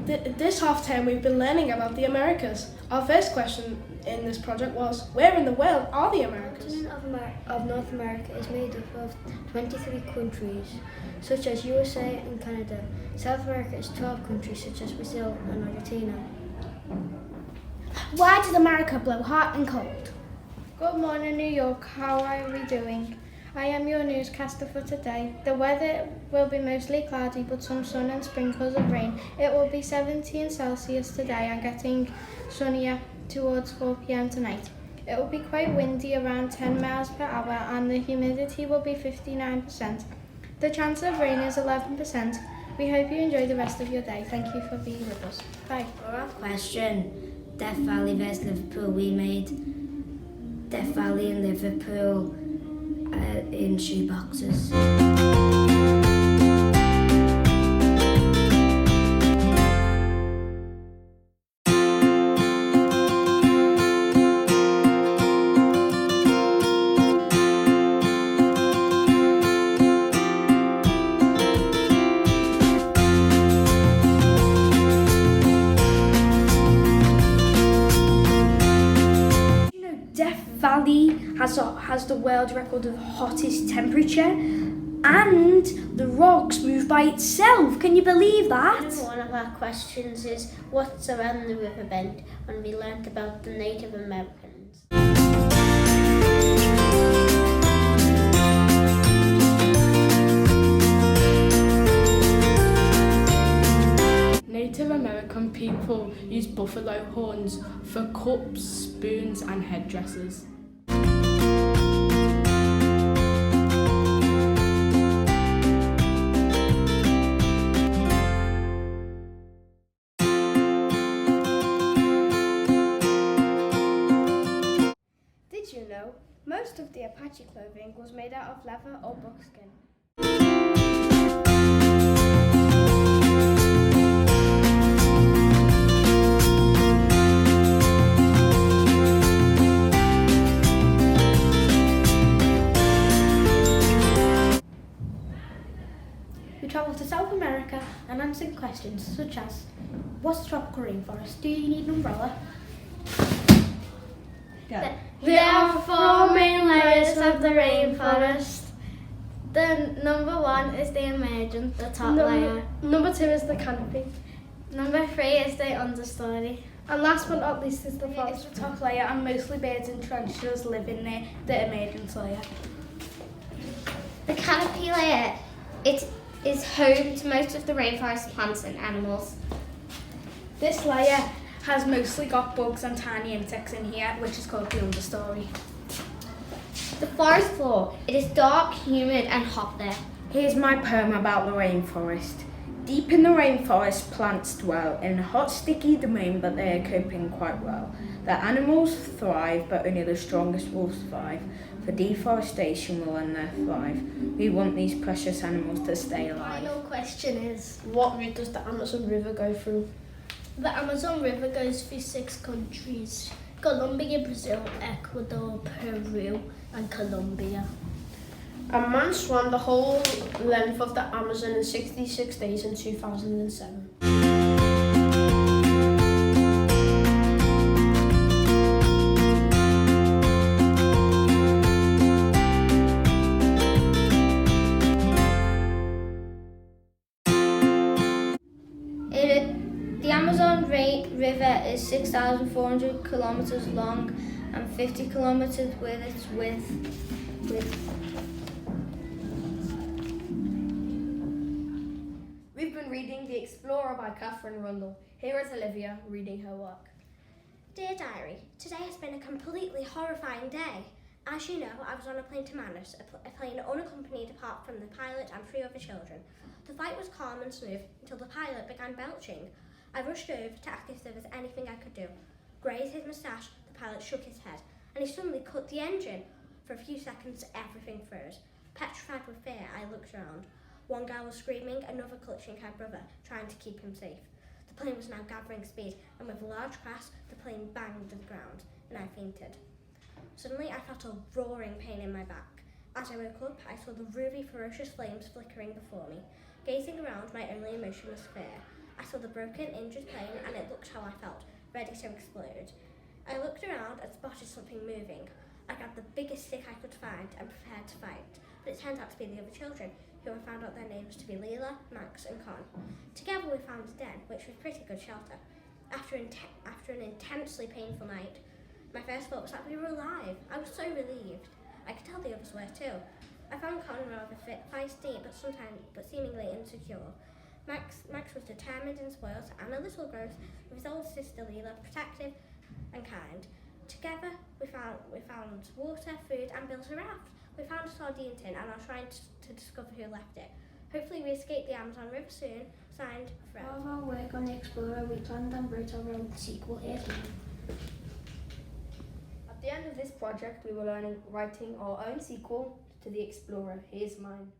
This half term we've been learning about the Americas. Our first question in this project was, where in the world are the The Americas? continent of North America is made up of 23 countries, such as USA and Canada. South America is 12 countries, such as Brazil and Argentina. Why does America blow hot and cold? Good morning, New York. How are we doing? I am your newscaster for today. The weather will be mostly cloudy, but some sun and sprinkles of rain. It will be 17 Celsius today and getting sunnier towards 4 p.m. tonight. It will be quite windy, around 10 miles per hour, and the humidity will be 59%. The chance of rain is 11%. We hope you enjoy the rest of your day. Thank you for being with us. Bye. For our question, Death Valley versus Liverpool, we made Death Valley and Liverpool in shoeboxes. Death Valley has the world record of hottest temperature, and the rocks move by itself. Can you believe that? One of our questions is, what's around the river bend? And we learnt about the Native Americans. Native American people use buffalo horns for cups, spoons and headdresses. Did you know most of the Apache clothing was made out of leather or buckskin? We travelled to South America and answered questions such as, what's a tropical rainforest? Do you need an umbrella? There are 4 main layers of the rainforest. The number 1 is the emergent, the top layer. Number 2 is the canopy. Number 3 is the understory. And last but not least is the It's forest. the top layer, and mostly birds and tarantulas live in there, the emergent layer. The canopy layer, it is home to most of the rainforest plants and animals. This layer has mostly got bugs and tiny insects in here, which is called the understory. The forest floor, it is dark, humid and hot there. Here's my poem about the rainforest. Deep in the rainforest, plants dwell in a hot, sticky domain, but they are coping quite well. The animals thrive, but only the strongest will survive. For deforestation will end their thrive. We want these precious animals to stay alive. Final question is, What route does the Amazon River go through? the Amazon River goes through 6 countries: Colombia, Brazil, Ecuador, Peru, and Colombia. A man swam the whole length of the Amazon in 66 days in 2007. The Amazon River is 6,400 kilometers long and 50 kilometers with its width. We've been reading The Explorer by Catherine Rundle. Here is Olivia reading her work. Dear Diary, today has been a completely horrifying day. As you know, I was on a plane to Manus, a plane unaccompanied apart from the pilot and 3 other children. The flight was calm and smooth until the pilot began belching. I rushed over to ask if there was anything I could do. Grazed his moustache, the pilot shook his head, and he suddenly cut the engine. For a few seconds, everything froze. Petrified with fear, I looked around. One girl was screaming, another clutching her brother, trying to keep him safe. The plane was now gathering speed, and with a large crash, the plane banged to the ground, and I fainted. Suddenly, I felt a roaring pain in my back. As I woke up, I saw the ruby, ferocious flames flickering before me. Gazing around, my only emotion was fear. I saw the broken, injured plane and it looked how I felt, ready to explode. I looked around and spotted something moving. I grabbed the biggest stick I could find and prepared to fight, but it turned out to be the other children, who I found out their names to be Leela, Max and Con. Together we found a den, which was pretty good shelter. After an intensely painful night, my first thought was that we were alive. I was so relieved. I could tell the others were too. I found Con rather feisty, but seemingly insecure. Max was determined and spoiled, and a little gross, with his older sister Leela, protective and kind. Together, we found water, food, and built a raft. We found a sardine tin and are trying to discover who left it. Hopefully, we escape the Amazon River soon. Signed, Fred. Part of our work on the Explorer, we planned and wrote our own sequel. Here's mine. At the end of this project, we were writing our own sequel to the Explorer. Here's mine.